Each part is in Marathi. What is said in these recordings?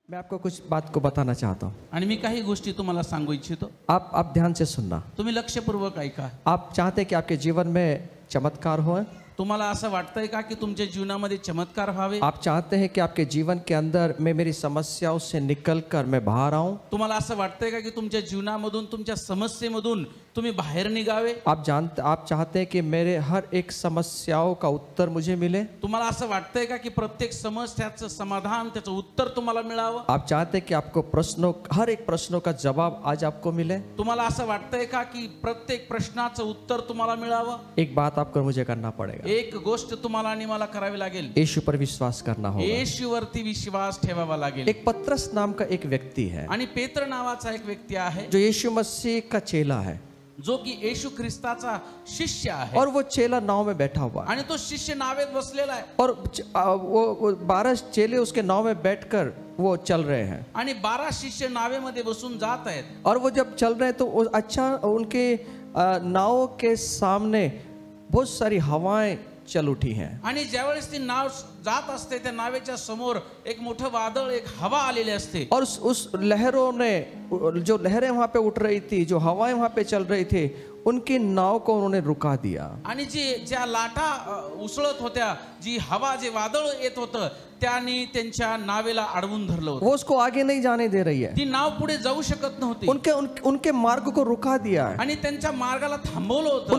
मैं आपको कुछ बात को बताना चाहता हूँ। आणि मी काही गोष्टी तुम्हाला सांगू इच्छितो. आप ध्यान से सुनना। तुम्ही लक्षपूर्वक ऐका. आप चाहते हैं कि आपके जीवन में चमत्कार हो? तुम्हाला असं वाटतंय का की तुमच्या जीवनामध्ये चमत्कार व्हावे? आप चाहते हैं कि आपके जीवन के अंदर मैं मेरी समस्याओं से निकलकर मैं बाहर आऊं? तुम्हाला असं वाटतंय का की तुमच्या जीवनामधून तुमच्या समस्येमधून तुम्ही बाहेर निघावे? आप चाहते हैं कि मेरे हर एक समस्याओं का उत्तर मुझे मिले? तुम्हाला असं वाटतंय का की प्रत्येक समस्याचं समाधान त्याचं उत्तर तुम्हाला मिळावं? आप चाहते हैं कि आपको हर एक प्रश्नों का जवाब आज आपको मिले? तुम्हाला असं वाटतंय का की प्रत्येक प्रश्नाचं उत्तर तुम्हाला मिळावं? एक बात आपको मुझे करना पड़ेगा। एक गोष्ट तुम्हाला आणि मला करावी लागेल. यीशु पर विश्वास करना होगा। येशूवरती विश्वास ठेवावा लागेल. एक पत्रस नाम का एक व्यक्ति है आणि पेत्र नावाचा एक व्यक्ती आहे जो यीशु मसीह का चेला है, जो की येशू ख्रिस्ताचा शिष्य आहे. और वो चेला नाव में बैठा हुआ है आणि तो शिष्य नावेत बसलेला आहे. और वो 12 चेले उसके नाव में बैठकर वो चल रहे हैं आणि 12 शिष्य नावेमध्ये बसून जात आहेत. और वो जब चल रहे हैं तो अच्छा उनके नाव के सामने बहुत सारी हवाएं चल उठी हैं। आणि ज्यावेळेस ती नाव जात असते त्या नावेच्या समोर एक मोठं वादळ, एक हवा आलेली असते. और उस लहरों ने, जो लहरें वहां पे उठ रही थी, जो हवाएं वहां पे चल रही थी, उनकी नाव को उन्होंने रुका दिया. आणि ज्या लाटा उसळत होत्या, जी हवा, जे वादळ येत होतं, त्यांनी त्यांच्या नावेला अडवून धरलं होतं. वो उसको आगे नहीं जाने दे रही है. ती नाव पुढे जाऊ शकत नव्हती. उनके मार्ग को रुका दिया है. आणि त्यांच्या मार्गाला थांबवलं होतं.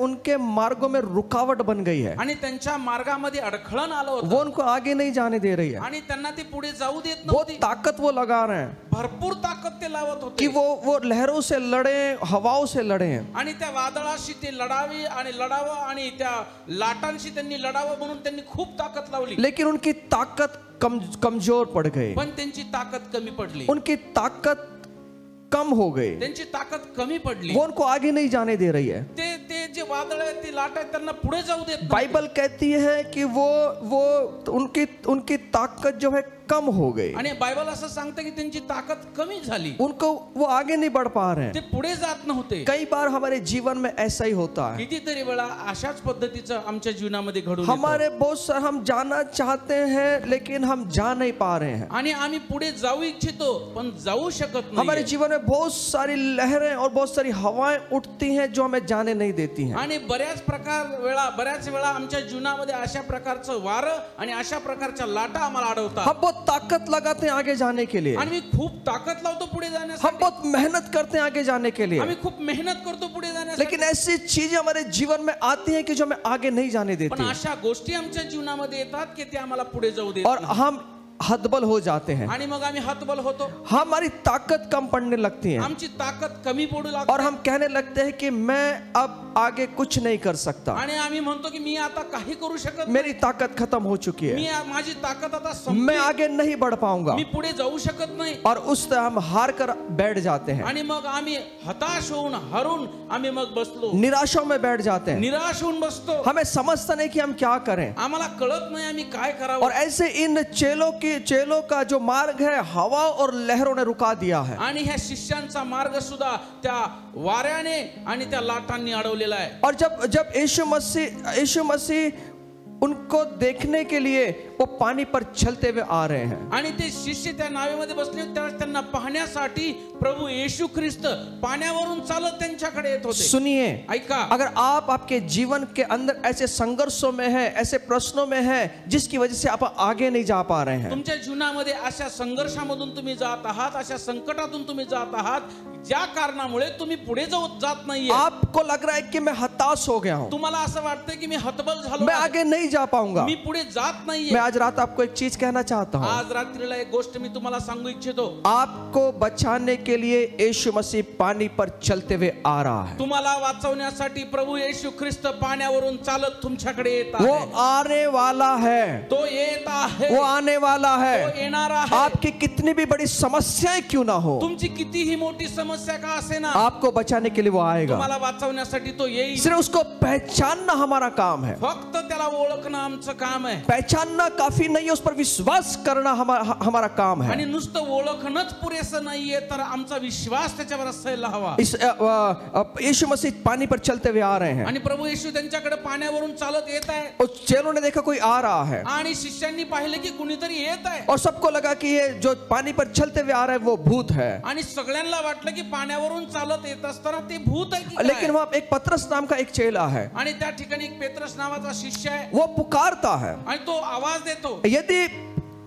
उनके मार्गों में रुकावट बन गई है. आणि त्यांच्या मार्गामध्ये अडखळण आलं होतं. वो उनको आगे नहीं जाने दे रही है. आणि त्यांना ती पुढे जाऊ देत वो नव्हती. ताकत वो लगा रहे हैं भरपूर ताकद ते लावत होते कि वो लहरों से लड़े, हवाओं से लड़े. आणि त्या वादळाशी ते लढावे आणि लढावं आणि त्या लाटांशी त्यांनी लढावं म्हणून त्यांनी खूप ताकद लावली. लेकिन उनकी ताकत कमजोर पड़ गई. पण त्यांची ताकद कमी पडली. उनकी ताकत कम हो गई. त्यांची ताकद कमी पडली. वो उनको आगे नहीं जाने दे रही है. ते जे वादळ आहेत, ती लाट आहेत, त्यांना पुढे जाऊ देत नाही. बाइबल कहती है कि वो उनकी ताकत जो है कम हो गई. आणि बायबल असं सांगते की त्यांची ताकद कमी झाली. उनको वो आगे नहीं बढ़ पा रहे हैं. ते पुढे जात नव्हते. कई बार हमारे जीवन में ऐसा ही होता है. कितीतरी वेळा अशाच पद्धतीचं आमच्या जीवनामध्ये घडून येतं. हमारे बहुत सारे हम जाना चाहते हैं लेकिन हम जा नहीं पा रहे हैं. आणि आम्ही पुढे जाऊ इच्छितो पण जाऊ शकत नाही. हमारे जीवन में बहुत सारी लहरें और बहुत सारी हवाएं उठती हैं जो हमें जाने नहीं देती हैं. आणि बऱ्याच वेळा आमच्या जीवनामध्ये अशा प्रकारचं वारं आणि अशा प्रकारच्या लाटा आम्हाला अडवतात. हम बहुत ताकत लगाते हैं आगे जाने के लिए. आणि खूप ताकद लावतो पुढे जाण्यासाठी. हम बहुत मेहनत करते हैं आगे जाने के लिए. आम्ही खूप मेहनत करतो पुढे जाण्यासाठी. लेकिन ऐसी चीजें हमारे जीवन में आती हैं कि जो हमें आगे नहीं जाने देती. पण अशा गोष्टी आमच्या जीवनामध्ये येतात की ते आम्हाला पुढे जाऊ देत और हम हतबल हो जाते हैं. आणि मग आम्ही हतबल होतो. हमारी ताकत कम पड़ने लगती है. आमची ताकद कमी पडू लागते. और हम कहने लगते हैं कि मैं अब आगे कुछ नहीं कर सकता. आणि आम्ही म्हणतो की मी आता काही करू शकत. मेरी ताकत खत्म हो चुकी है. माझी ताकद आता संपली. मैं आगे नहीं बढ़ पाऊंगा. मी पुढे जाऊ शकत नाही. और उस तरह हम हार कर बैठ जाते हैं. आणि मग आम्ही हताश होऊन हरून आम्ही मग बसलो. निराशों में बैठ जाते हैं. निराश होऊन बसतो. हमें समझता नहीं कि हम क्या करें. आम्हाला कळत नाही आम्ही काय करावं. और ऐसे इन चेलों का जो मार्ग है हवा और लहरों ने रुका दिया है. आणि ह्या शिष्यांचा मार्ग सुद्धा त्या वाऱ्याने आणि त्या लाटांनी अडवलेला आहे. और जब यीशु मसीह उनको देखने के लिए वो पानी पर चलते हुए आ रहे हैं. आणि ते शिष्य त्या नावेमध्ये बसले होते. त्यांना पाहण्यासाठी प्रभु येशू ख्रिस्त पाण्यावरून चालत त्यांच्याकडे येत होते. सुनिए, ऐका, अगर आप आपके जीवन के अंदर ऐसे संघर्षों में हैं, ऐसे प्रश्नों में हैं जिसकी वजह से आप आगे नहीं जा पा रहे हैं. तुमच्या जीवनामध्ये अशा संघर्षामधून तुम्ही जात आहात, अशा संकटातून तुम्ही जात आहात, ज्या कारणामुळे तुम्ही पुढे जात नाहीये. आपको लग रहा है कि मैं हताश हो गया हूं. तुम्हाला असं वाटतंय की मी हतबल झालो. मैं आगे नहीं जा पाऊंगा. मी पुढे जात नाहीये. मैं आज रात आपको एक चीज कहना चाहता हूं. आज रात्रीला एक गोष्ट मी तुम्हाला सांगू इच्छितो. आपको बचाने के लिए यीशु मसीह पानी पर चलते हुए आ रहा है. तुम्हाला वाचवण्यासाठी प्रभु येशू ख्रिस्त पाण्यावरून चालत तुमच्याकडे येत आहे. वो आने वाला है. तो येत आहे. वो आने वाला है. तो येणार आहे. आपकी कितनी भी बड़ी समस्याएं क्यों ना हो, तुमची कितीही मोठी समस्या का असे ना, आपको बचाने के लिए वो आएगा. तुम्हाला वाचवण्यासाठी तो येईल. सिर्फ उसको पहचानना हमारा काम है. फक्त त्याला त्याला ओळखणं आमचं काम आहे. पहचानना काफी नहीं है, उस पर विश्वास करना हमारा काम है. आणि नुसतं ओळखणंच पुरेसं नाहीये, तर आमचा विश्वास त्याच्यावर असायला हवा. इस यीशु मसीह पानी पर चलते हुए आ रहे हैं. आणि प्रभू येशू त्यांच्याकडे पाण्यावरून चालत येत आहे. उस चेलों ने देखा कोई आ रहा है आणि शिष्यांनी पाहिलं की कुणीतरी येत आहे. और सबको लगा कि ये जो पानी पर चलते हुए आ रहा है वो भूत है. आणि सगळ्यांना वाटलं की पाण्यावरून चालत येत असताना ते भूत आहे की काय? लेकिन वहां एक पतरस नाम का एक चेला है, आणि त्या ठिकाणी एक पेत्रस नावाचा शिष्य आहे. वो पुकारता है, आणि तो आवाज देतो, यदि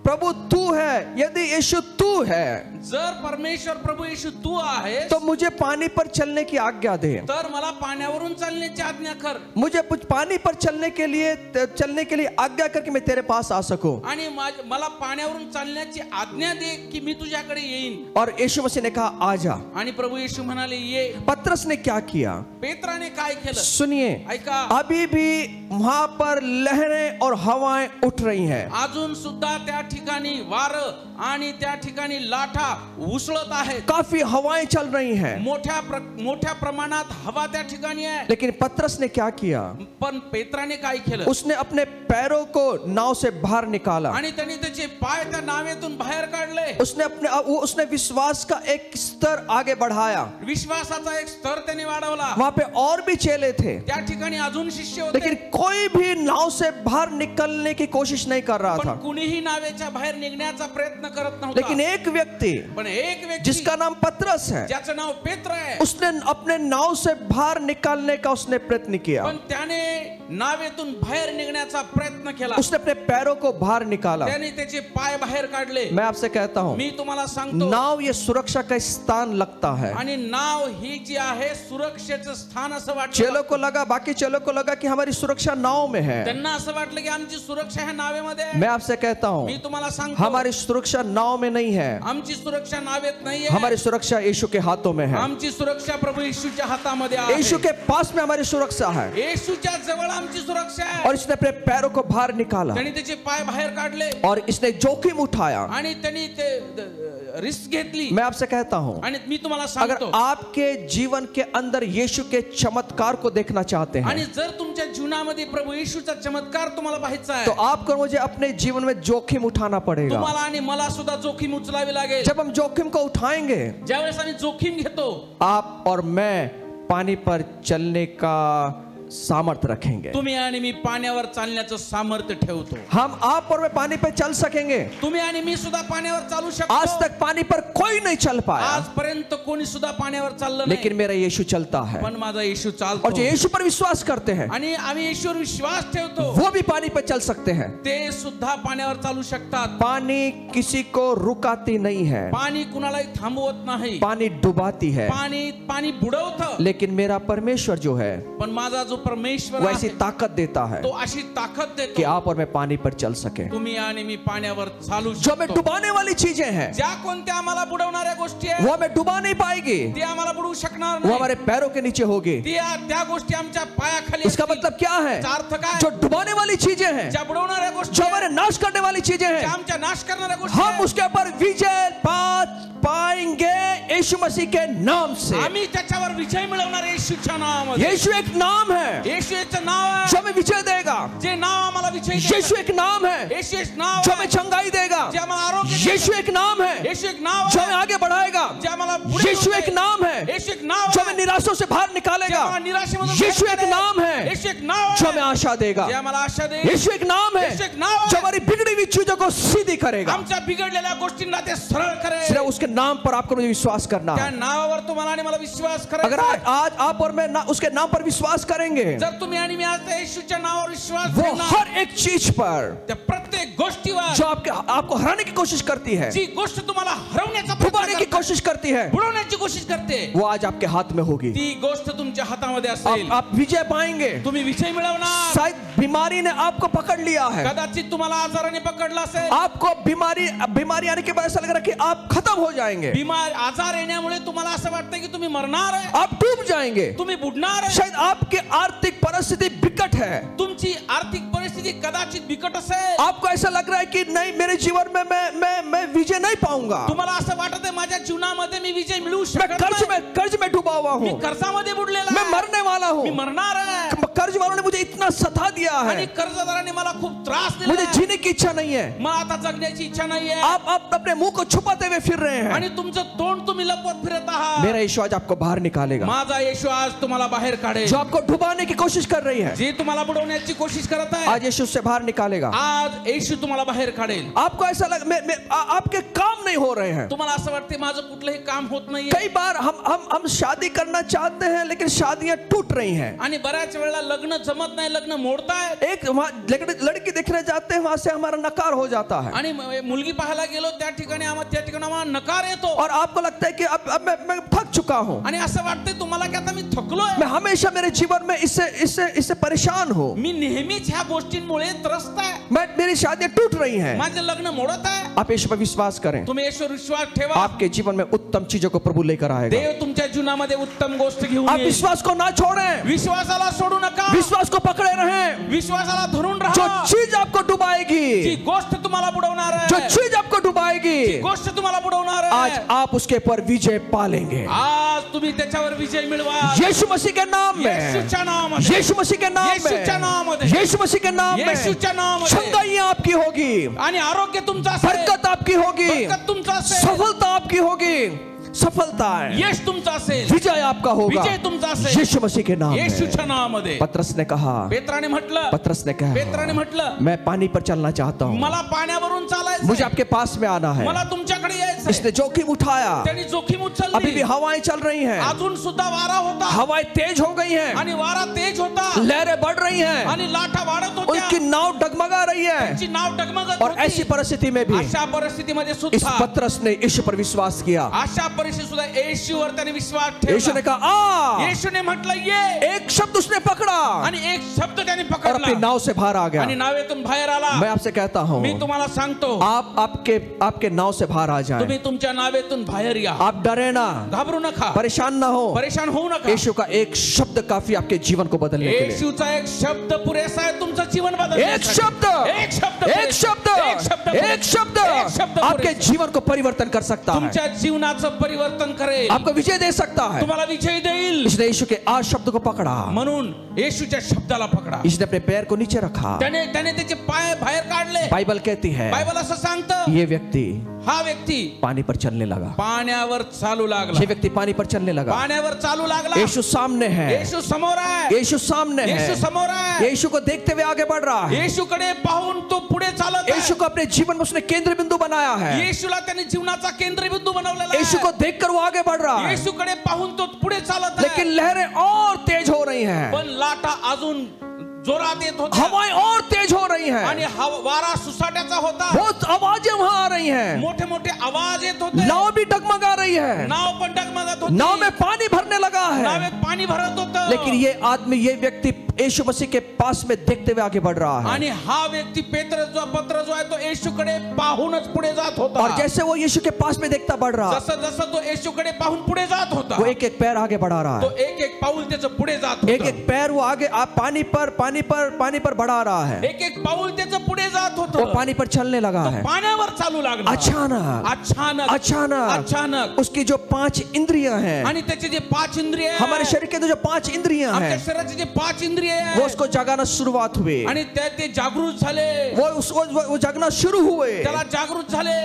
प्रभु तू है, यदि यीशु तू है, जर परमेश्वर प्रभू येशू तू आहे तो मुझे पानी पर चलने की आज्ञा दे. तर मला पाण्यावरून चालण्याची आज्ञा कर. मुझे पानी पर चलने के लिए आज्ञा कर कि मैं तेरे पास आ सकूं. आणि मला पाण्यावरून चालण्याची आज्ञा दे की मी तुझ्याकडे येईन. और यीशु मसीह ने कहा आ जा. आणि प्रभू येशू म्हणाले ये. पतरस ने क्या किया? पेत्राने काय केलं? सुनिए, ऐका. अभी भी वहां पर लहरें और हवाएं उठ रही हैं. अजून सुद्धा त्या ठिकाणी वारं आणि त्या ठिकाणी लाटा उसळत आहेत. काफी हवाएं चल रही हैं. मोठ्या प्रमाणात हवा त्या ठिकाणी आहे. लेकिन पतरस ने क्या किया? पण पेत्राने काय केलं? उसने अपने पैरों को नाव से बाहर निकाला. आणि त्याने त्याचे पाय त्या नावेतून बाहेर काढले. उसने विश्वास का एक स्तर आगे बढ़ाया. विश्वासाचा एक स्तर त्याने वाढवला. वहां पे और भी चेले थे, त्या ठिकाणी अजून शिष्य होते. लेकिन कोई भी नाव से बाहर निकलने की कोशिश नहीं कर रहा था. पण कुणीही नावेच्या बाहेर निघण्याचा प्रयत्न करत नव्हता. लेकिन एक व्यक्ति, पण एक व्यक्ती जिसका नाम पतरस है, ज्याचं नाव पेत्र आहे, उसने अपने नाव से बाहर निकालने का उसने प्रयत्न किया. पण त्याने नावेतून बाहेर निघण्याचा प्रयत्न केला. उसने अपने पैरों को बाहर निकाला. त्याने त्याचे पाय बाहेर काढले. मैं आपसे कहता हूं, मी तुम्हाला सांगतो, नाव ये सुरक्षा का स्थान लगता है. आणि नाव ही जी आहे सुरक्षेचं स्थान असं वाटलं. चेलों को लगा, बाकी चेलों को लगा कि हमारी सुरक्षा नाव में है. त्यांना असं वाटलं की आमची सुरक्षा ह्या नावेमध्ये आहे. मैं आपसे कहता हूं, मी तुम्हाला सांगतो, हमारी सुरक्षा नाव में नहीं है. आमची सुरक्षा नावेत नाहीये. हमारी सुरक्षा यीशु के हाथों में है. आमची सुरक्षा प्रभू येशूच्या हातामध्ये आहे. यीशु के पास में हमारी सुरक्षा है. येशूच्या जवळ आमची सुरक्षा आहे. और इसने अपने पैरों को बाहर निकाला त्यांनी त्याचे पाय बाहेर काढले. और इसने जोखिम उठाया. आणि त्यांनी ते रिस्क घेतली. मैं आपसे कहता हूं, आणि मी तुम्हाला अगर सांगतो, आपके जीवन के अंदर यीशु के चमत्कार को देखना चाहते आणि हैं, जर तुमच्या जीवनामध्ये प्रभू येशूचा चमत्कार तुम्हाला पाहायचा आहे, तो आपको मुझे अपने जीवन में जोखिम उठाना पड़ेगा. तुम्हाला आणि मला सुद्धा जोखीम उचलावी लागेल. जब हम जोखिम को उठाएंगे, ज्यावेळेस आम्ही जोखीम घेतो, आप और मैं पानी पर चलने का सामर्थ्य रखेंगे. तुम्ही आणि मी पाण्यावर चालण्याचं सामर्थ्य ठेवतो. हम आप और मैं पानी पर चल सकेंगे. तुम्ही आणि मी सुद्धा पाण्यावर चालू शकतो. आज तक पानी पर कोई नहीं चल पाया, आजपर्यंत कोणी सुद्धा पाण्यावर चाललं नाही. लेकिन मेरा यीशु चलता है. पण माझा येशू और चालतो. जो यीशु पर विश्वास करते हैं, आणि आम्ही येशूवर विश्वास ठेवतो, वो भी पानी पर चल सकते हैं. ते सुद्धा पाण्यावर चालू शकतात. पानी किसी को रुकाती नहीं है. पाणी कुणालाही थांबवत नाही. पानी डुबाती है. पाणी बुडवतं. लेकिन मेरा परमेश्वर जो है, पण माझा जो परमेश्वर वो आहे, ऐसी ताकत देता है तो अशी ताकद कि देतो, आप और मैं पानी पर चल सके. तुम्ही आणि मी पाण्यावर चालू जो हमें शकतो. डुबाने वाली चीजें हैं, ज्या कोणत्या आम्हाला बुडवणाऱ्या गोष्टी आहेत, वो हमें डुबा नहीं पाएगी. ते आम्हाला बुडवू शकणार वो नाही. हमारे पैरों के नीचे होगी. त्या गोष्टी आमच्या पायाखाली इसका असतील. मतलब क्या है? याचा अर्थ काय? जो डुबाने वाली चीजें हैं, ज्या बुडवणाऱ्या गोष्टी जो आहेत, हमारे नाश करने वाली चीजें ज्या हैं, आमच्या नाश करणाऱ्या गोष्टी हम आहेत, उसके ऊपर विजय पाएंगे यीशु मसीह के नाम से. आम्ही त्याच्यावर विजय मिळवणार येशूच्या नावामध्ये. यीशु एक नाम है येशूचं नाव आहे, जो हमें विजय देगा. जे नाव आम्हाला विजय देतं. यीशु एक नाम है येशू एक नाव जो आहे, हमें चंगाई देगा. जे आम्हाला आरोग्य देतं. यीशु एक नाम है येशू एक नाव जो आहे, हमें आगे बढ़ाएगा. जे आम्हाला पुढे यीशु नेतं. एक नाम है येशू एक नाव जो आहे, हमें निराशों से बाहर जे निकालेगा. आम्हाला निराशेमधून यीशु बाहेर एक काढेल. नाम है येशू एक नाव जो आहे, हमें आशा देगा. जे आम्हाला आशा देईल. यीशु एक नाम है येशू एक नाव आहे, जो हमारी बिगड़ी हुई चीजों को सीधी करेगा. आमच्या बिघडलेल्या गोष्टींना ते सरळ करेल. सिर्फ उसके नाम पर आपको मुझे विश्वास करना त्या है. नावावर तुम्हाला आणि मला विश्वास अगर करायचा आहे. आज आप और मैं उसके नाम पर विश्वास करेंगे, जर तुम्ही आणि मी आज त्या येशूच्या नावावर विश्वास वो ठेवणार, हर एक चीज पर त्या प्रत्येक गोष्टीवर, जो आपको हराने की कोशिश करती है, जी गोष्ट तुम्हाला हरवण्याचा डुबाने प्रयत्न की करते, कोशिश करती है, बुडवण्याची कोशिश करते, वो आज आपके हाथ में होगी. ती गोष्ट तुमच्या हातामध्ये असेल. आप विजय पाएंगे. तुम्ही विजय मिळवणार. शायद बीमारी ने आपको पकड़ लिया है. कदाचित तुम्हाला आजाराने पकडला असेल. आपको बीमारी आने के बाद ऐसा लग रहा है कि आप खत्म हो जाएंगे. आजार येण्यामुळे तुम्हाला असं वाटतं की तुम्ही मरणार आहे, आप डूब जाएंगे. तुम्ही बुडणार आहे. शायद आपकी आर्थिक परिस्थिति बिकट है. तुमची आर्थिक परिस्थिती कदाचित बिकट असेल. आपको ऐसा लग रहा है कि नहीं, मेरे जीवन में मैं विजय नहीं पाऊंगा. तुम्हाला असं वाटत आहे माझ्या जीवनामध्ये मी विजय मिळवू मैं शकत नाही. कर्ज में डूबा हुआ मी हूँ. कर्जामध्ये बुडलेला मैं आहे. मरने वाला हूँ. मी मरणार आहे. कर्ज वालों ने मुझे इतना इतना सता दिया आणि है, कर्जदाराने मला खूप त्रास मुझे दिला जीने की इच्छा नहीं है। मला आता जगण्याची इच्छा नाहीये आप अपने मुंह को छुपाते हुए फिर रहे हैं। आणि तुमचं तोंड तुम्ही लपवत फिरत आहात। मेरा यीशु आज आपको बाहर निकालेगा। माझा येशू आज तुम्हाला बाहेर काढेल। जो आपको डुबाने की कोशिश कर रही है, जे तुम्हाला बुडवण्याची कोशिश करत आहे आज यीशु उससे बाहर निकालेगा। आज येशू तुम्हाला बाहेर काढेल। आपको ऐसा आपके काम नहीं हो रहे हैं। तुम्हाला असं वाटते माझं कुठलंही काम होत नाहीये। कई बार हम शादी करना चाहते हैं लेकिन शादियां टूट रही हैं। आणि बऱ्याच वेळेला लग्न जमत नाही, लग्न मोडतायत। एक लड़की देखने जाते हैं, वहां से हमारा नकार हो जाता है आणि मुलगी पाहायला गेलो त्या ठिकाणी आम्हाला नकार येतो और आपको लगता है कि अब मैं थक चुका हूं। आणि असं वाटतंय तुम्हाला की आता मी थकलोय। मैं हमेशा मेरे जीवन में इससे परेशान हूं। मी नेहमीच ह्या गोष्टींमुळे त्रस्त आहे। मेरी शादियां टूट रही हैं। माझे लग्न मोडत आहे। आप यीशु पर विश्वास करें, तुम्ही येशूवर विश्वास ठेवा। आपके जीवन में उत्तम चीजों को प्रभु लेकर आएगा। देव तुमच्या जीवनामध्ये उत्तम गोष्ट घेऊन आप येईल। विश्वास को ना छोड़ें, विश्वासाला सोडू नका। विश्वास को पकड़े रहें। विश्वासाला धरून जो राहा। चीज आपको डुबाएगी, जी गोष्ट तुम्हाला बुडवणार आहे, जो चीज आपको डुबाएगी, जी गोष्ट तुम्हाला बुडवणार आज आहे, आप उसके ऊपर विजय पालेंगे। आज तुम्ही त्याच्यावर विजय मिळवा। यीशु मसीह के नाम में, येशूच्या नावामध्ये, यीशु मसीह के नाम येशूच्या में, नावामध्ये, यीशु मसीह के नाम में येशूच्या नावामध्ये चंगाइयां आपकी होगी, आणि आरोग्य तुमचं असेल, बरकत आपकी होगी, बरकत तुमचं असेल, सफलता आपकी होगी। सफलता है, यश तुमचं असेल, विजय आपका होगा विजय तुमचा असेल यीशु मसीह के नाम में। येशूच्या नावामध्ये। पतरस ने कहा, पेत्राने म्हटलं, पतरस ने पेत्राने कहा, म्हटलं मैं पानी पर चलना चाहता हूँ, मला पाण्यावरून चालायचं, मुझे आपके पास में आना है। मला तुमच्याकडे यायचं। इसने जोखिम उठाया। त्यांनी जोखीम अभी भी उचलली। हवाएं चल रही हैं, अजून सुद्धा वारा होता हवाएं तेज हो गई हैं, आणि वारा तेज होता लहरें बढ़ रही हैं, आणि लाटा वाढत उनकी होत्या। नाव डगमगा रही है। त्यांची नाव डगमगत और ऐसी होती। परिस्थिति में भी अशा परिस्थितीमध्ये इस सुद्धा, पतरस ने यीशु पर विश्वास किया। अशा परिस्थितीत सुद्धा येशूवर त्याने विश्वास यीशु ने ठेवला। कहा आ, येशूने म्हटलं ये, एक शब्द उसने पकड़ा आणि एक शब्द त्याने और अपनी पकडला नाव से बाहर आ आणि गया। नावेतून बाहेर आला। मैं आपसे कहता हूँ, मी तुम्हाला सांगतो, आप आपके नाव से बाहर आ जाएं। तुम्ही तुमच्या नावेतून बाहेर या। आप डरे ना, घाबरू नका, परेशान ना हो। परेशान होऊ नका। यीशु का एक शब्द काफी आपके जीवन को बदलने के लिए। येशूचा एक शब्द पुरेसा आहे तुमचं जीवन एक बदलण्यासाठी। शब्द, एक शब्द, एक शब्द, एक शब्द, एक शब्द एक शब्द आपके पुरेसा। जीवन को परिवर्तन कर सकता है, तुमच्या जीवनाचं परिवर्तन करेल, आपको विजय दे सकता है। तुम्हाला विजय देईल। इसने यीशु के आज शब्द को पकड़ा, म्हणून येशूच्या शब्दाला पकडा। इसने अपने पैर को नीचे रखा। त्याने त्याचे पाय बाहेर काढले। बाइबल कहती है बायबल असं सांगतं, ये व्यक्ति हा व्यक्ती पानी पर चलने लगा। पाण्यावर चालू लागला। ये व्यक्ति पानी पर चलने लगा। पाण्यावर चालू लागला। यीशु सामने है, येशू समोर आहे, यीशु सामने येशू है, समोर आहे। यीशु को देखते हुए आगे बढ़ रहा है। येशूकडे पाहून तो पुढे चालत यीशु आहे। को अपने जीवन में उसने केंद्र बिंदु बनाया है। येशूला त्याने जीवनाचा केंद्रबिंदू बनवलेला आहे। यीशु को देखकर वो आगे बढ़ रहा है, येशूकडे पाहून तो पुढे चालत लेकिन आहे। लहरें और तेज हो रही हैं, पण लाटा अजून जोरात येत होत्या हवाएं और तेज हो रही आणि हैं, वारा सुसाट्याचा होता। बहुत आवाजें वहां आ रही हैं, मोठे मोठे आवाज येत होते। नाव भी डगमगा रही है, नाव पण डगमगत होती। नाव में पानी भरने लगा है। नावेत पाणी भरत होतं। लेकिन ये आदमी, ये व्यक्ति यीशु मसीह के पास में देखते हुए आगे बढ़ रहा है। आणि हा व्यक्ती पत्र जो आहे तो येशूकडे पाहूनच पुढे जात होता। और जैसे वो यीशु के पास में देखता बढ़ रहा, जसं जसं तो येशूकडे पाहून पुढे जात होता, वो एक एक पैर आगे बढ़ा रहा तो है। एक एक पाऊल त्याचं पुढे जात एक होतं। एक पैर वो आगे आप पानी पर बढ़ा रहा है। एक एक पाऊल त्याचं पुढे जात वो होतं। पानी पर चलने लगा है। पाण्यावर चालू लागला। अचानक अचानक अचानक अचानक उसकी जो 5 इंद्रियां हैं, आणि त्याचे जे 5 इंद्रिय आहेत, हमारे शरीर के अंदर जो 5 इंद्रियां आपल्या हैं, शरीराचे जे 5 इंद्रिय वो आहेत, उसको जगाना शुरुआत हुए, आणि ते जागृत झाले। वो जगना शुरू हुए। त्याला जागृत झाले।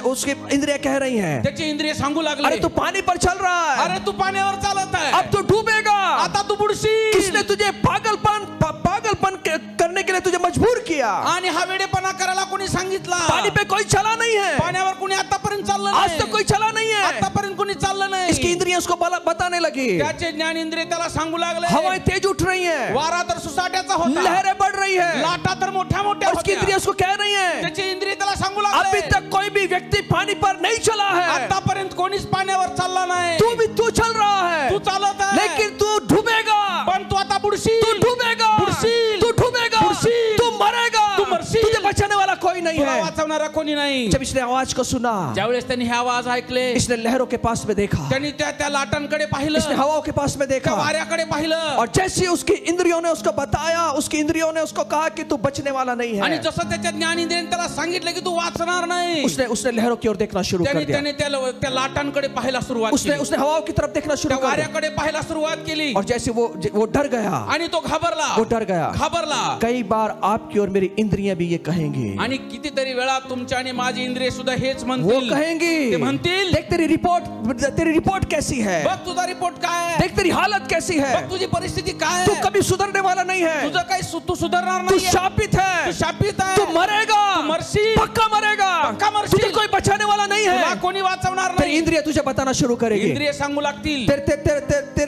उसकी इंद्रियां कह रही हैं, त्याचे इंद्रिय सांगू अरे लागले, तू पानी पर चल रहा है, अरे तू पाण्यावर चालत आहे, अब तू डूबेगा। आता तू बुडशील। किसने तुझे पागलपन करने के लिए तुझे मजबूर किया? आणि हा वेडेपणा करायला कोणी सांगितला? पानी पे कोई चला नहीं है, पाण्यावर कोणी आतापर्यंत चाललं आज नाही। तक कोई चला नहीं है। आतापर्यंत कोणी चाललं नाही। इसकी इंद्रियां उसको बताने लगी, त्याचे ज्ञान इंद्रिय त्याला सांगू लागले। हवाएं तेज उठ रही हैं, वारा तर सुसाट्याचा होता, लहरें बढ़ रही है, लाटा तर मोठ्या मोठ्या और उसकी होत्या। इंद्रियां उसको कह रही हैं, त्याचे इंद्रिय त्याला सांगू अभी लागले, तक कोई भी व्यक्ति पानी पर नहीं चला है, आतापर्यंत कोणीच पाण्यावर चालला नाही। तू चल रहा है, तू चालत आहे, लेकिन तू डूबेगा, पण तू आता बुडशील। तू डूबेगा, बुडशील, तू डूबेगा, बुडशील, तू मरेगा, तू मरशील। तुझे बचाने वाला कोई कोई नहीं तुला है। वाचवणारा कोणी नाही. जब इसने आवाज को सुना, ज्यावेळेस त्यांनी हे आवाज ऐकले, इसने लहरों के पास में देखा, त्यांनी त्या लाटांकडे पाहिलं, इसने हवाओं के पास में त्या देखा, वाऱ्याकडे पाहिलं. और जैसे उसकी इंद्रियों ने उसको बताया, उसकी इंद्रियों ने उसको कहा कि तू बचने वाला नहीं आणि है, जसं त्याच्या ज्ञानेंद्रियाने त्याला सांगितलं की तू वाचणार नाही, उसने लहरों की ओर देखना शुरू कर त्याने दिया, त्याने त्या लाटांकडे पाहायला सुरुवात उसने केली, उसने हवाओं की तरफ देखना शुरू त्या कर दिया, वाऱ्याकडे पाहायला सुरुवात केली. और जैसे वो डर गया, आणि तो घाबरला, वो डर गया. घाबरला. कई बार आपकी और मेरी इंद्रियां भी ये कहेंगी, आणि कितीतरी वेळा तुमच्या आणि माझी इंद्रिय सुद्धा हेच वो म्हणतील. कहेंगी, ते म्हणतील, देख तेरी रिपोर्ट कैसी है, बघ तुझा रिपोर्ट काय आहे, देख तेरी हालत कैसी है, बघ तुझी परिस्थिती काय तू आहे, कभी सुधरने वाला नहीं है, तुझं काही तू सुधारणार तू नाही, शापित है, तू शापित आहे, तू मरेगा, तू मरशील, पक्का मरेगा, पक्का मरशील, तुझे कोई बचाने वाला नहीं तुला है. कोणी वाचवणार तेरी नाही. इंद्रियां तुझे बताना शुरू करेगी, इंद्रिय सांगू लागतील,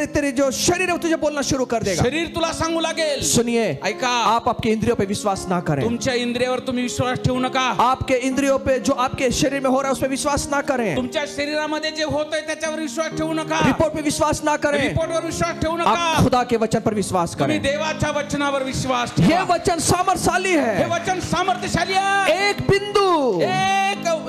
तेरे जो शरीर है वो तुझे बोलना शुरू कर देगा. शरीर तुला सांगू लागेल. सुनिए, ऐका, आप आपके इंद्रियों पे विश्वास ना करें, तुमच्या इंद्रियावर तुम्ही विश्वास ठेवू नका. आपके इंद्रियों पे जो आपके शरीर में हो रहा है उस पे विश्वास ना करें, तुमच्या शरीरामध्ये जे होतंय त्याच्यावर विश्वास ठेवू नका. रिपोर्ट पे विश्वास ना करें, रिपोर्टवर विश्वास ठेवू आप नका. खुदा के वचन पर विश्वास तुम्ही करें. देवाच्या वचनावर विश्वास ये ठेवा. वचन सामर्थ्यशाली हे है. वचन सामर्थ्यशाली आहे. एक बिंदु,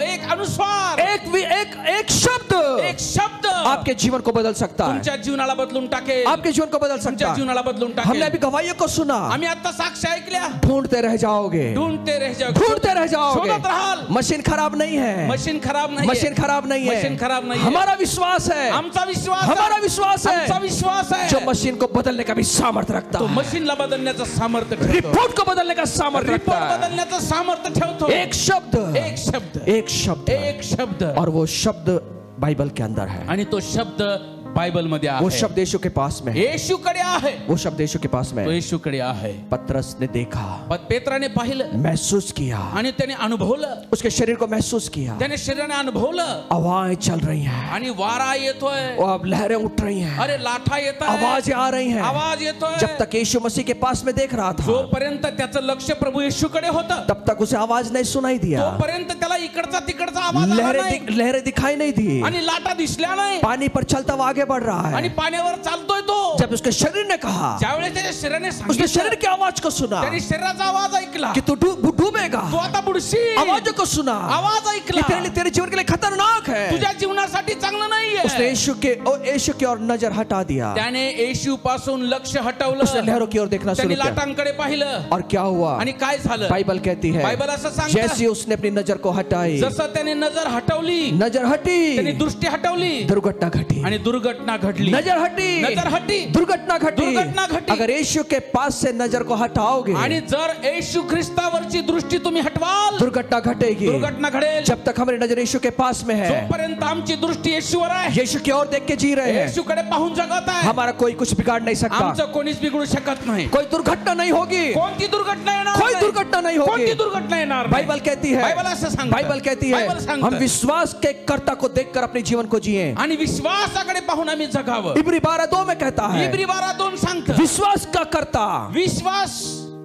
एक अनुस्वार, एक शब्द शब्द आपके जीवन को बदल सकता है, तुमच्या जीवनाला बदलून टाकेल. आपके जीवन को बदल सकता तुमच्या है. जीवनाला बदलून हमने टाकेल. अभी गवाहियों को सुना, आम्ही आता साक्ष ऐकल्या. ढूंढते रह जाओगे, ढूंढते रह जाओ, ढूंढते रह जाओगे. शोधत राहाल. मशीन खराब नहीं है, मशीन खराब नाही, मशीन खराब नहीं है, मशीन खराब नहीं है. हमारा विश्वास है, आमचा विश्वास आहे. हमारा विश्वास आमचा है विश्वास आहे जो मशीन को बदलने का भी सामर्थ्य रखता तो है, मशीनला बदलण्याचं सामर्थ्य ठेवतो. रिपोर्ट को बदलने का सामर्थ्य रिपोर्ट रखता है. बदलण्याचं सामर्थ्य ठेवतो. एक शब्द, एक शब्द, एक शब्द, एक शब्द, और वो शब्द बाइबल के अंदर है. आणि तो शब्द बाइबल मध्ये वो आहे. शब्द यीशु के पास में है, येशूकडे आहे. वो शब्द यीशु के पास में तो है. येशूकडे आहे. पतरस ने देखा, पेत्राने पाहिलं महसूस किया, आणि त्याने अनुभवलं. उसके शरीर को महसूस किया, त्याने शरीराने अनुभवलं. हवाएं चल रही हैं, आणि वारा येतोय, और अब लहरें उठ रही हैं, अरे लाटा येत आहे, आवाजें आ रही हैं. आवाज येतोय. जब तक यीशु मसीह के पास में देख रहा था, जोपर्यंत त्याचं लक्ष प्रभू येशूकडे होतं तब तक उसे आवाज नहीं सुनाई दिया, तोपर्यंत त्याला इकडचा तिकडचा आवाज आला नाही. लहरें दिखाई नहीं दी, आणि लाटा दिसल्या नाही. पानी पर चलता हुआ आगे बढ़ रहा आणि है. पाण्यावर चालतोय तो. जब उसके शरीर ने कहा, ज्यावेळेस त्याच्या शरीराने उसके सांगितलं, शरीर की आवाज को सुना त्याने शरीराचा आवाज ऐकला कि तू डूबेगा, तू आता बुडशील. आवाजों को सुना आवाज कि ऐकला तेरे जीवन के लिए खतरनाक है. तुझ्या जीवनासाठी चांगलं नाहीये. उसने यीशु की ओर नजर हटा दिया, त्याने येशू पासून लक्ष उसने हटवलं. लहरों की ओर देखना शुरू त्याने किया. लाटांकडे पाहिलं और क्या हुआ? आणि काय झालं? बाइबल कहती है, बाइबल असं सांगतं, जैसे उसने अपनी नजर को हटाई, जसं त्याने नजर हटवली, नजर त्याने हटी, दृष्टी हटवली दुर्घटना घटी. आणि दुर्घटना घडली. नजर हटी, नजर हटी, दुर्घटना घटी. दुर्घटना घटी. अगर यीशु के पास से नजर को हटाओगे, आणि जर येशू ख्रिस्तावरची दृष्टी तुम्ही हटवाल, दुर्घटना घटेगी. दुर्घटना घडेल. जब तक हमारी नजर यीशु के पास में है, जोपर्यंत आमची दृष्टी येशूवर आहे, यीशु की ओर देख के जी रहे हैं, येशूकडे पाहून जगत आहे, हमारा कोई कुछ बिगाड़ नहीं सकता. आमचं कोणीच बिघडू शकत नाही. कोई दुर्घटना नहीं होगी, कोणती दुर्घटना येणार कोई नाही. दुर्घटना नहीं होगी. कोणती दुर्घटना येणार नाही. बाइबल कहती है, बाइबल असं सांगतं. बाइबल कहती है, बाइबल सांगतं. हम विश्वास के कर्ता को देखकर अपने जीवन को जिए. आणि विश्वासाकडे पाहून आम्ही जगावं. इब्री 12:2 में कहता है, इब्री 12:2 सांगतं, विश्वास का कर्ता,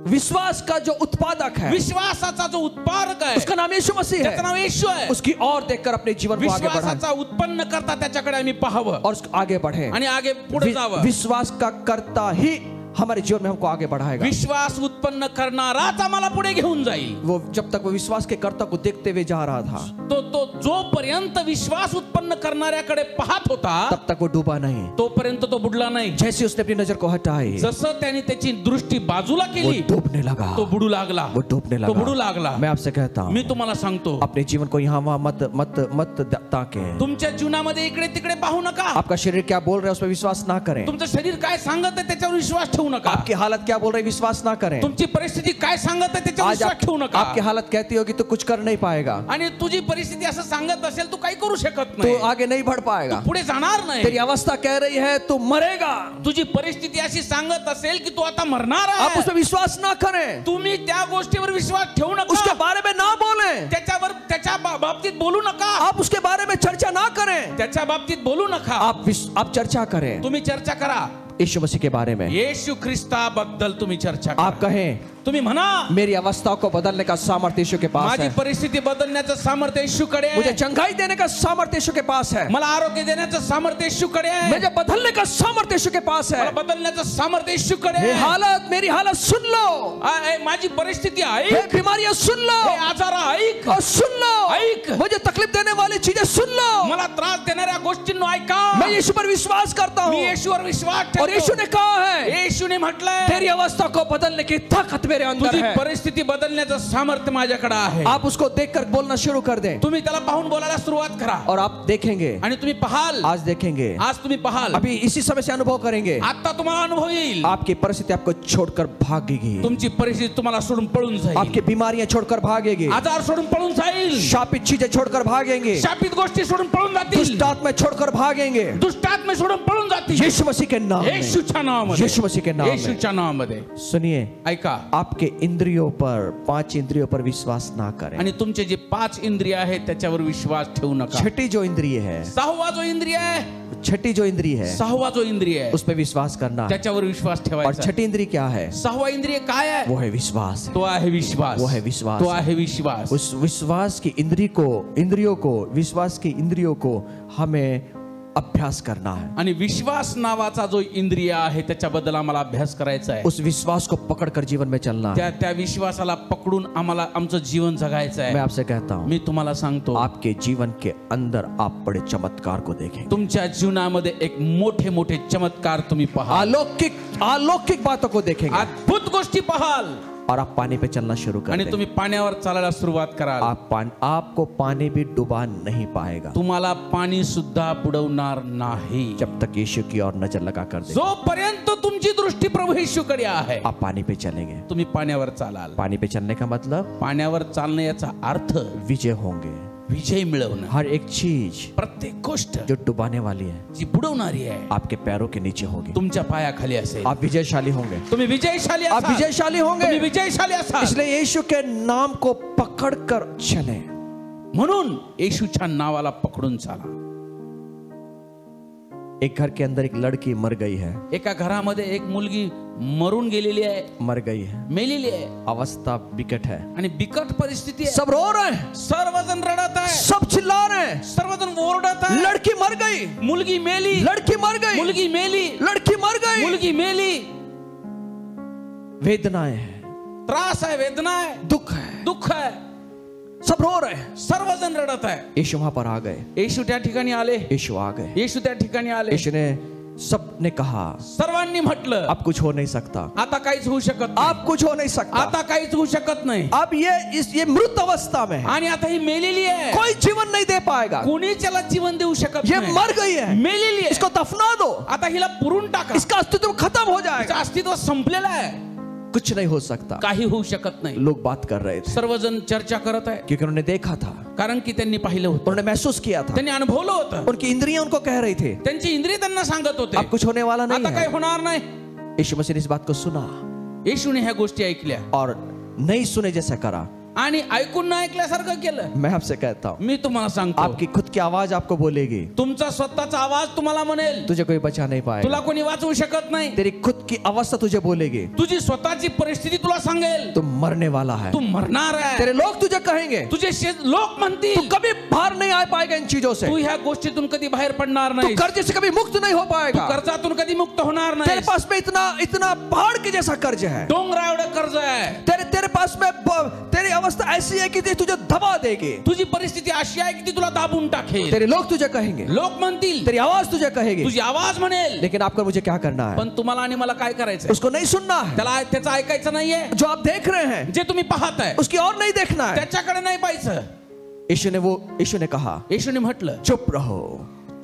विश्वास का जो उत्पादक है, विश्वासाचा जो उत्पादक आहे, उसका नाम यीशु मसीह त्याचं है, नाव येशू आहे. उसकी ओर देखकर अपने जीवन को आगे बढ़ाएं विश्वासाचा उत्पन्न करता त्याच्याकडे आम्ही पाहावं और आगे बढ़े. आणि आगे पुढे जावं. विश्वास का कर्ता ही हमारे जीवन में हमको आगे बढ़ाएगा. विश्वास उत्पन्न करणाराच आम्हाला पुढे घेऊन जाईल. वो जब तक वो विश्वास के कर्ता को देखते हुए जा रहा था, तो जोपर्यंत विश्वास उत्पन्न करणाऱ्याकडे पाहत होता, तब तक वो डूबा नहीं. तोपर्यंत तो बुडला नाही. जैसे उसने अपनी नजर को हटाई, जसं त्याने त्याची दृष्टी बाजूला वो केली, डूबने लगा, तो बुडू लागला. वो डूबने तो बुडू लगा. लागला. मैं आपसे कहता हूँ, मी तुम्हाला सांगतो, अपने जीवन को यहाँ वहाँ मत मत मत ताके. तुमच्या जीवनामध्ये इकडे तिकडे पाहू नका. आपका शरीर क्या बोल रहा है उस पर विश्वास ना करें. तुमचं शरीर काय सांगत आहे त्याच्यावर विश्वास ठेवू नका. आपकी हालत क्या बोल रही है विश्वास ना करें. तुमची परिस्थिती काय सांगत आहे त्याच्यावर आज विश्वास ठेवू नका. आपकी हालत कहती होगी तो कुछ कर नहीं पाएगा, आणि तुझी परिस्थिती असं सांगत असेल तू काही करू शकत तो नाही, आगे नहीं बढ़ पाएगा. पुढे जाणार नाही. तेरी अवस्था कह रही है तू मरेगा, तुझी परिस्थिती अशी सांगत असेल की तू आता मरणार आप आहे, उस पर विश्वास ना करें, तुम्ही त्या गोष्टीवर विश्वास ठेवू उसके नका. बारे में ना बोलें, त्याच्या बाबतीत बोलू नका. आप उसके बारे में चर्चा ना करें, त्याच्या बाबतीत बोलू नका. आप चर्चा करें. तुम्ही चर्चा करा. यीशु मसीह के बारे में येशू ख्रिस्ताबद्दल तुम्ही चर्चा करा. आप कहें, तुम्ही म्हणा मेरी अवस्था को बदलने का सामर्थ्य यीशु के पास माझी है, परिस्थिती बदलण्याचं सामर्थ्य येशूकडे मुझे आहे. चंगाई देने का सामर्थ्य यीशु के पास है, मला आरोग्य देण्याचं सामर्थ्य येशूकडे आहे. मुझे बदलने का सामर्थ्य यीशु के पास है। मला बदलण्याचं सामर्थ्य येशूकडे हे आहे. हालत, मेरी हालत सुन लो, माझी परिस्थिती हे ऐक, बीमारियां सुन लो हे आजार ऐक, और सुन लो, ऐक. मुझे तकलीफ देने वाली चीजें सुन लो। मला त्रास देणाऱ्या गोष्टींना ऐका. मैं यीशु पर विश्वास करता मी हूँ येशूवर विश्वास और यीशु ठेवतो. ने कहा है, येशूने म्हटलंय तेरी अवस्था को बदलने की ताकत मेरे अंदर तुझी है। परिस्थिती बदलण्याचं सामर्थ्य माझ्याकडे आहे. आप उसको देखकर बोलना शुरू कर दें तुम्ही त्याला पाहून बोलायला सुरुवात करा और आप देखेंगे, आणि तुम्ही पाहाल. आज देखेंगे, आज तुम्ही पाहाल, अभी इसी समय से अनुभव करेंगे, आता तुम्हाला अनुभव येईल. आपकी परिस्थिति आपको छोड़कर भागेगी, तुमची परिस्थिती तुम्हाला सोडून पळून जाईल. आपकी बीमारियां छोड़कर भागेगी, आजार सोडून पळून जाईल. शापित चीजें छोड़कर भागेंगे, शापित गोष्टी सोडून पळून जातील. दुष्ट आत्मा छोड़कर भागेंगे, दुष्टात्मे सोडून पळून जातील. यीशु मसीह के नाम में, येशूच्या नावामध्ये, यीशु मसीह के नाम में। येशूच्या नावामध्ये. सुनिए, ऐका, आपके इंद्रियों पर, 5 इंद्रियों पर विश्वास ना करें। आणि तुमचे जे 5 इंद्रिय आहेत त्याच्यावर विश्वास ठेवू नका. छठी जो इंद्रिय है, 6वा जो इंद्रिय आहे, छठी जो इंद्रिय है, 6वा जो इंद्रिय आहे उस पर विश्वास करना है। त्याच्यावर विश्वास और ठेवायचा. छठी इंद्रिय क्या है? 6वा इंद्रिय काय आहे? वो है विश्वास। तो आहे विश्वास. वो है विश्वास। तो आहे विश्वास. उस विश्वास की विश्वास की इंद्रियों को हमें अभ्यास करना है। आणि विश्वास नावाचा जो इंद्रिय आहे त्याच्याबद्दल आम्हाला अभ्यास करायचा आहे. उस विश्वास को पकड़कर जीवन में चलना है। त्या विश्वासाला पकडून आम्हाला आमचं जीवन जगायचं मैं आहे. आपसे कहता हूँ, मी तुम्हाला सांगतो, आपके जीवन के अंदर आप बड़े चमत्कार को देखेंगे, तुमच्या जीवनामध्ये एक मोठे मोठे चमत्कार तुम्ही पहा, अलौकिक बातों को देखेंगे, अद्भुत गोष्टी पाहाल और आप पानी पे चलना शुरू कर आणि देंगे। तुम्ही पाण्यावर चालायला सुरुवात कराल. आपको पानी भी डुबा नहीं पाएगा तुम्हाला पाणी सुद्धा बुडवणार नाही जब तक यीशु की ओर नजर लगा कर देंगे। जोपर्यंत तुमची दृष्टी प्रभू येशूकडे आहे. आप पानी पे चलेंगे। तुम्ही पाण्यावर चालाल. पानी पे चलने का मतलब पाण्यावर चालणे याचा अर्थ विजय होंगे। विजय मिळवणं. हर एक चीज प्रत्येक गोष्ट जो डुबाने वाली है जी बुडवणारी आहे आपके पैरों के नीचे होगी। तुमच्या पायाखाली असेल. आप विजयशाली होंगे, तुम्ही विजयशाली आप असाल. विजयशाली तुम्ही होंगे। विजयशाली असाल. इसलिए यीशु के नाम को पकड़कर चले। म्हणून येशूच्या नावाला पकडून चाला. एक घर के अंदर एक लड़की मर गई है, एका घरामध्ये एक मुलगी मरून गेलेली आहे, मर गई है, मेलेली आहे अवस्था बिकट है, आणि बिकट परिस्थिती आहे. सब रो रहे हैं, सर्वजण रडत आहे, सब चिल्ला रहे हैं, सर्वजण ओरडत आहे. लड़की मर गई, मुलगी मेली, लड़की मर गई, मुलगी मेली, लड़की मर गई। मुलगी मेली. वेदनाएं है, त्रास आहे, वेदना आहे, दुख है, दुःख आहे, सब रो रहे हैं। सर्वजण रडत आहे. यीशु वहां पर आ गए, येशू त्या ठिकाणी आले. यीशु आ गए, येशू त्या ठिकाणी आले. यीशु ने सबने कहा, सर्वांनी म्हटलं, अब कुछ हो नहीं सकता, आता काहीच होऊ शकत नाही. अब कुछ हो नहीं सकता, आता काहीच होऊ शकत नाही. अब ये मृत अवस्था में है, आणि आता ही मेलेली आहे. कोई जीवन नहीं दे पाएगा, कोणी त्याला जीवन देऊ शकत ये नाही. मर गई है, मेलेली आहे. इसको दफना दो, आता हिला पुरून टाका. इसका अस्तित्व खत्म हो तिचं जाएगा, अस्तित्व संपलेलं आहे. कुछ नहीं हो सकता। काही होऊ शकत नाही. लोग बात कर रहे थे सर्वजण चर्चा करत आहे, क्योंकि उन्होंने देखा था, कारण की त्यांनी पाहिलं होतं, उन्होंने महसूस किया था, त्यांनी अनुभवलं होतं. उनकी इंद्रियां उनको कह रही थी त्यांची इंद्रिय त्यांना सांगत होते, अब कुछ होने वाला नहीं आता काही है। होणार नाही. यीशु मसीह ने इस बात को सुना येशूने ह्या गोष्टी ऐकल्या और नहीं सुने जैसा करा। आणि ऐकून न ऐकल्यासारखं केलं. मैं आपसे कहता हूँ, मी तुम्हाला सांगतो, आपकी खुद की आवाज आपको बोलेगी, तुमचा स्वतःचा आवाज तुम्हाला म्हणेल, तुझे कोई बचा नहीं तुला पाएगा। कोणी वाचवू शकत नाही. तेरी खुद की अवस्था तुझे बोलेगी, तुझी स्वतःची परिस्थिती तुला सांगेल, तू मरने वाला है। तू मरणार आहे. तेरे लोग तुझे कहेंगे, तुझे लोक तू म्हणतील, कभी बाहर नहीं आ पाएगा इन चीजों से, तू ह्या गोष्टीतून कधी बाहेर पडणार तू नाही, कर्ज से कभी मुक्त नहीं हो तू पाएगा, कर्जातून कधी मुक्त होणार तेरे नाही. पास में इतना पहाड़ के जैसा कर्ज है, डोंगरा एवढं कर्ज आहे. तेरे पास में तेरी अवस्था ऐसी है कि ते तुझे दबा देगी। तुझी परिस्थिती अशी आहे की ती तुला दाबून टाकेल. तेरे लोग तुझे कहेंगे, लोक म्हणतील, तेरी आवाज तुझे कहेगी, तुझी आवाज म्हणेल, लेकिन आपको मुझे क्या करना है? पण तुम्हाला आणि मला काय करायचंय? उसको नहीं सुनना है, त्याला त्याचं ऐकायचं नाहीये. जो आप देख रहे हैं जे तुम्ही पाहताय उसकी और नहीं देखना है। त्याच्याकडे नाही पाहायचं. यीशु ने कहा, येशूने म्हटलं, चुप रहो,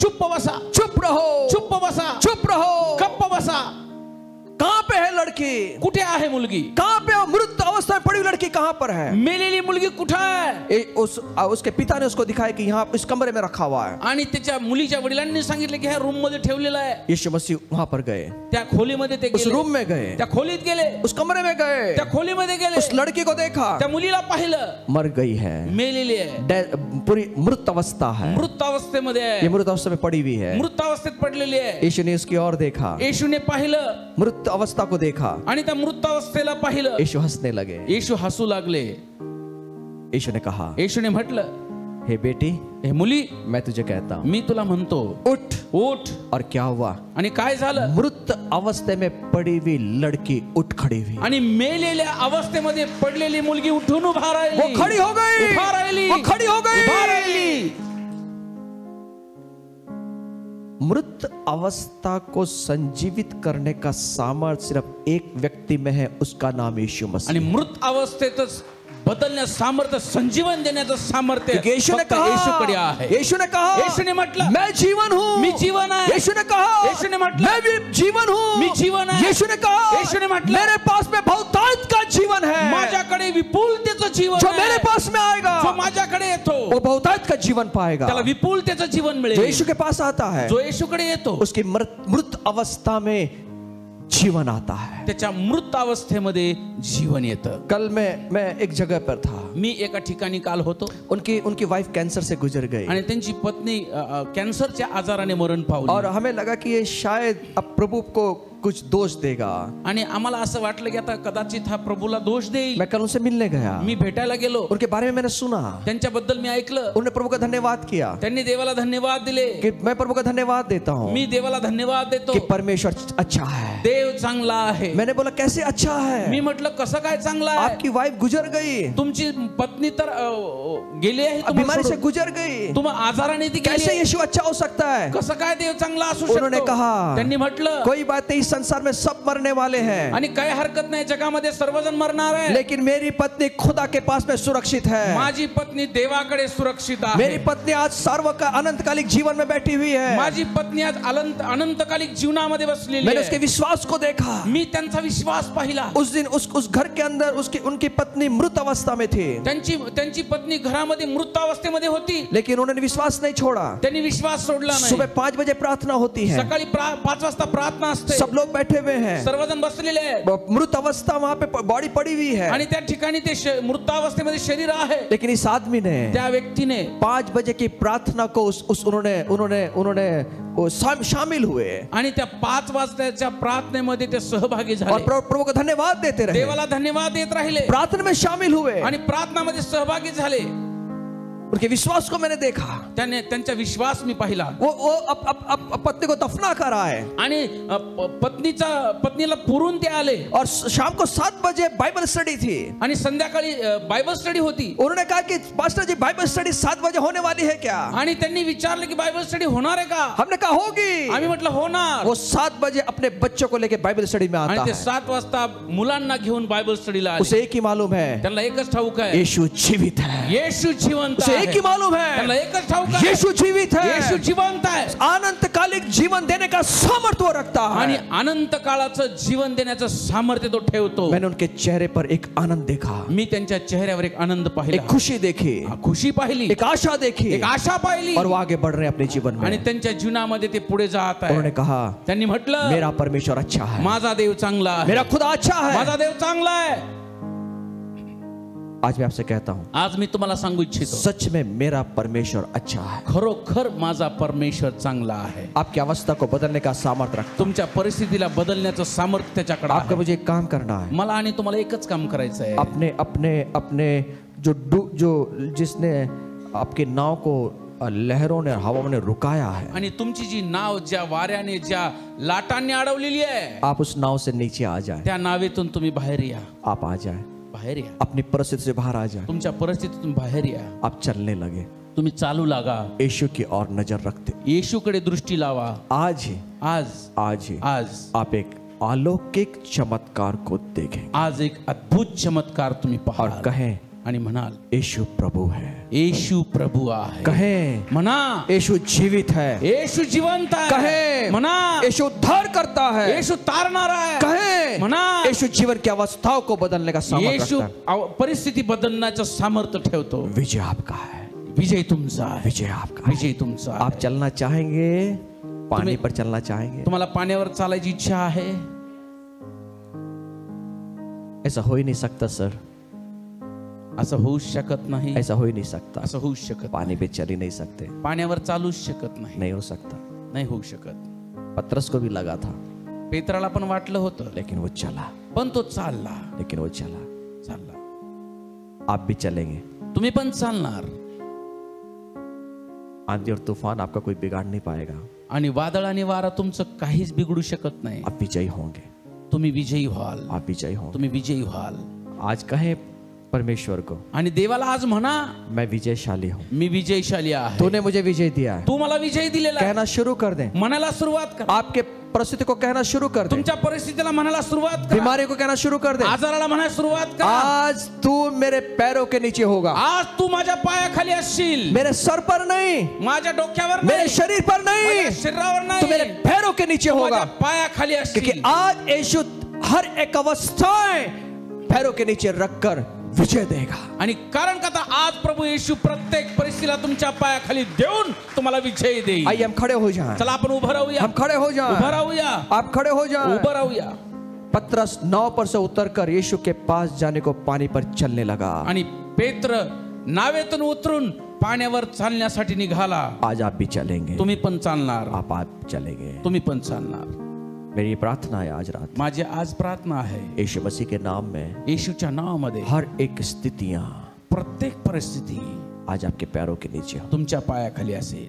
चुप्प बसा, चुप रहो, चुप्प बसा, चुप रहो। गप्प बसा. कहां पे है लड़की? कुठे आहे मुलगी? कहां पे वो मृत अवस्था अवस्था में पड़ी हुई लड़की कहाँ पर है? मेलेली मुलगी कुठं आहे? उसके पिता ने उसको दिखाया कि यहाँ इस कमरे में रखा हुआ है। आणि त्याच्या मुलीच्या वडिलांनी सांगितले की ह्या रूम मध्ये ठेवलेला आहे. यीशु मसीह वहां पर गए, त्या खोलीमध्ये ते उस गेले, रूम में गए, त्या खोलीत गेले, उस कमरे में गए, त्या खोलीमध्ये गेले, उस लड़की को देखा, त्या मुलीला पाहिलं, मर गई है, मेलेली आहे, पूरी मृत अवस्था है, मृत अवस्थेमध्ये ये आहे, मृत अवस्था में पड़ी हुई है। मृत अवस्थेत पडलेली आहे. यीशु ने उसकी ओर देखा, येशूने पाहिलं मृत अवस्था को देखा, आणि त्या मृत अवस्थेला पाहिलं. यीशु हंसने लगे। येशू हसू लागले. यीशु ने कहा, येशूने म्हटलं, हे बेटी, हे मुली, मैं तुझे कहता हूं, मी तुला म्हणतो, उठ। उठ. और क्या हुआ? आणि काय झालं? मृत अवस्थे में पड़ी हुई लड़की उठ खड़ी हुई, आणि मेलेल्या अवस्थेमध्ये पडलेली मुलगी उठून उभा राहिली. वो खड़ी हो गई, उभा राहिली, वो खड़ी हो गई, उभा राहिली. मृत अवस्था को संजीवित करने का सामर्थ्य सिर्फ एक व्यक्ति में है, उसका नाम यीशु मसीह। आणि मृत अवस्थेतच बदलण्याचं सामर्थ्य, संजीवन देण्याचं सामर्थ्य यीशु ने फक्त कहा, येशूकडे आहे. यीशु ने कहा, येशू ने म्हटलं, मैं जीवन हूँ, मी जीवन आहे. यीशु ने कहा, येशू ने म्हटलं, मैं भी जीवन हूँ, मी जीवन आहे. यीशु ने कहा, येशू ने म्हटलं, मेरे पास में बहुतायत का जीवन है, माझ्याकडे विपुलतेचं जीवन जो आहे. मेरे पास में आएगा जो माझ्याकडे येतो वो बहुतायत का जीवन पाएगा। त्याला विपुलतेचं जीवन जो मिळेल. यीशु के पास आता है जो येशूकडे येतो उसकी मृत अवस्था में जीवन आता है। त्याच्या मृत अवस्थेमध्ये जीवन येतं. कल मैं एक जगह पर था, मी एका ठिकाणी काल होतो. उनकी वाइफ कैंसर से गुजर गई आणि त्यांची पत्नी कॅन्सरच्या आजाराने मरण पावली. और हमें लगा कि ये शायद अब प्रभु को कुछ दोष देगा। आणि आम्हाला असं वाटलं की आता कदाचित हा प्रभूला दोष देईल. मैं कल उनसे मिलने गया, मी भेटायला गेलो, उनके बारे में मैंने सुना, त्यांच्याबद्दल मी ऐकलं. उन्होंने प्रभु का धन्यवाद किया त्यांनी देवाला धन्यवाद दिले. कि मैं प्रभु का धन्यवाद देता हूँ मी देवाला धन्यवाद देतो कि परमेश्वर अच्छा है। देव चांगला आहे. मैंने बोला कैसे अच्छा है? मी म्हटलं कसं काय चांगला आहे? आपकी वाइफ गुजर गई, तुमची पत्नी तर गेली आहे, बीमारी से गुजर गई, तुम आजाराने ती कैसे गेली. यीशु अच्छा हो सकता है? कसं काय देव चांगला असू उन्होंने शकतो? कहा, त्यांनी म्हटलं, कोई बात नहीं, इस संसार में सब मरने वाले हैं, आणि काही हरकत नाही, जगामध्ये सर्वजण मरणार आहे, लेकिन मेरी पत्नी खुदा के पास में सुरक्षित है। माझी पत्नी देवाकडे सुरक्षित आहे. मेरी पत्नी आज अनंतकालिक जीवन में बैठी हुई है। माझी पत्नी आज अनंतकालिक जीवनामध्ये बसलेली मैंने उसके आहे. विश्वास को देखा। मी त्यांचा विश्वास पाहिला. उस दिन उस घर के अंदर उनकी पत्नी मृत अवस्था में थी, त्यांची पत्नी घरामध्ये मृत अवस्थेमध्ये होती, लेकिन उन्होंने विश्वास नहीं छोड़ा। त्यांनी विश्वास सोडला नाही. सुबह 5 बजे प्रार्थना होती है, सकाळी 5 वाजता प्रार्थना असते, सब लोग बैठे हुए हैं, सर्वजण बसलेले आहेत, मृत अवस्था वहां पे बॉडी पड़ी हुई है, आणि त्या ठिकाणी ते मृत अवस्थेमध्ये शरीर आहे. लेकिन इस आदमी ने त्या व्यक्तीने 5 बजे की प्रार्थना को उन्होंने शामिल हुए आणि त्या 5 वाजताच्या प्रार्थनेमध्ये ते सहभागी और झाले. प्रभु को धन्यवाद देते रहे, देवाला धन्यवाद देत राहिले प्रार्थना में शामिल हुए, आणि प्रार्थनामध्ये सहभागी झाले. उनके विश्वास को मैंने देखा। त्यांचा विश्वास मी पाहिला. वो अब पत्नी को दफना कर रहा है आणि पत्नीला पुरून ते आले, और शाम को 7 बजे बाइबल स्टडी थी, आणि संध्याकाळी बायबल स्टडी होती. उन्होंने कहा कि पास्टर जी बाइबल स्टडी 7 बजे होने वाली है क्या? आणि त्यांनी विचारलं की बायबल स्टडी होणार आहे का? हमने कहा होगी। आम्ही म्हटलं होणार. वो 7 बजे अपने बच्चों को लेके बाइबल स्टडी में आता आणि ते है। 7 वाजता मुलांना घेऊन बायबल स्टडीला आले. उसे एक ही मालूम है, त्यांना एकच ठाऊक आहे, यीशु जीवित है। येशू जिवंत उसे आहे. एक ही मालूम त्यांना है, एकच ठाऊक आहे, यीशु जीवित है। येशू जिवंत आहे. अनंतकालिक जीवन देने का सामर्थ्य वो रखता आणि है। अनंत काळाचं जीवन देण्याचं सामर्थ्य तो ठेवतो. मैंने उनके चेहरे पर एक आनंद देखा, मी त्यांच्या चेहऱ्यावर एक आनंद पाहिला, एक खुशी देखी, खुशी पाहिली, एक आशा देखी, एक आशा पाहिली, और वो आगे बढ़ रहे हैं अपने जीवन आणि में। त्यांच्या जीवनामध्ये ते पुढे जात आहे. उन्होंने कहा, त्यांनी म्हटलं, मेरा परमेश्वर अच्छा है, माझा देव चांगला आहे, मेरा खुदा अच्छा है। माझा देव चांगला आहे. आज मैं आपसे कहता हूं, आज मी तुम्हाला सांगू इच्छितो, सच में मेरा परमेश्वर अच्छा है। खरोखर माझा परमेश्वर चांगला आहे. आपकी अवस्था को बदलने का सामर्थ्य रखता है। तुमच्या परिस्थितीला बदलण्याचं सामर्थ्य त्याच्याकडे आपको आहे. मुझे एक काम करना है, मला आणि तुम्हाला एकच काम करायचं आहे. अपने जिसने आपकी नाव को लहरों ने हवाओं ने रुकाया है, आणि तुमची जी नाव ज्या वाऱ्याने ज्या लाटांनी अडवलेली आहे, आप उस नाव से नीचे आ जाए, त्या नावेतून तुम्ही बाहेर या, आप आ जाए, बाहेर या, अपनी परिस्थिति से बाहर आ जाए, तुमच्या परिस्थितीतून बाहेर या, आप चलने लगे, तुम्ही चालू लागा, यीशु की ओर नजर रखते। येशूकडे दृष्टी लावा. आज ही आज आप एक अलौकिक चमत्कार को देखें आज एक अद्भुत चमत्कार तुम्ही और पहा कहें, आणि म्हणाल यीशु प्रभु है, येशू प्रभू आहे. कहें म्हणा यीशु जीवित है, येशू जिवंत आहे. कहें म्हणा यीशु उद्धार करता है, येशू तारणार आहे. कहें म्हणा यीशु जीवन की अवस्थाओं को बदलने का सामर्थ्य येशू रखता है। परिस्थिती बदलण्याचं सामर्थ्य ठेवतो. विजय आपका है, विजय तुमचा आहे. विजय आपका है। विजय तुमचा आहे. आप चलना चाहेंगे, पानी पर चलना चाहेंगे, तुम्हाला पाण्यावर चालायची इच्छा आहे. ऐसा हो ही नहीं सकता सर, असं होऊच शकत नाही. ऐसा हो ही नहीं सकता, असं होऊच शकत पानी पे चल ही नहीं सकते, पाण्यावर चालूच शकत नाही. नहीं हो सकता। नाही होऊ शकत. पतरस को भी लगा था, पेत्राला पण वाटलं होतं, लेकिन वो चला, पण तो चालला. लेकिन वो चला। चालला. आप भी चलेंगे, तुम्ही पण चालणार. आंधी और तूफान आपका कोई बिगाड़ नहीं पाएगा, आणि वादळ आणि वारा तुमचं काहीच बिघडू शकत नाही. आप विजयी होंगे, तुम्ही विजयी व्हाल. आप विजयी होंगे। तुम्ही विजयी व्हाल. आज कहे परमेश्वर को, आणि देवाला आज म्हणा मैं विजयशाली हूँ, मी विजयशाली आहे. तूने मुझे विजय दिया है। तू मला विजय दिलेला आहे. कहना शुरू कर दें, म्हणायला सुरुवात कर. आपके परिस्थिति को कहना शुरू कर दें, तुमच्या परिस्थितीला म्हणायला सुरुवात कर. बीमारी को कहना शुरू कर दें, आजाराला म्हणायला सुरुवात कर. आज तू मेरे पैरों के नीचे होगा, आज तू माझ्या पायाखाली असशील. मेरे सर पर नहीं, माझ्या डोक्यावर मेरे नाही, शरीर पर नहीं, माझ्या शरीरावर तू नाही, मेरे पैरों के नीचे तू होगा, माझ्या पायाखाली क्योंकि असशील. आज यीशु हर एक अवस्थाएं पैरों के नीचे रखकर विजय देगा। आणि कारण का आता आज प्रभु येशू प्रत्येक परिस्थितीला तुमच्या पायाखाली देऊन तुम्हाला विजय देईल. आइए हम खड़े हो जाएं, चला आपण उभं राहूया. हम खड़े हो उभं जाएं, राहूया. आप खड़े हो जाएं। उभं राहूया. पतरस नाव पर से उतरकर यीशु के पास जाने को पानी पर चलने लगा। आणि पेत्र नावेतून उतरून पाण्यावर चालण्यासाठी निघाला. आज आप भी चलेंगे, तुम्ही पण चालणार. आप चलेंगे। तुम्ही पण चालणार. मेरी प्रार्थना है आज रात, माझी आज प्रार्थना आहे यीशु मसीह के नाम में येशूच्या नावामध्ये हर एक स्थितियां प्रत्येक परिस्थिती आज आपके पैरों के नीचे हो। तुमच्या पायाखाली असेल.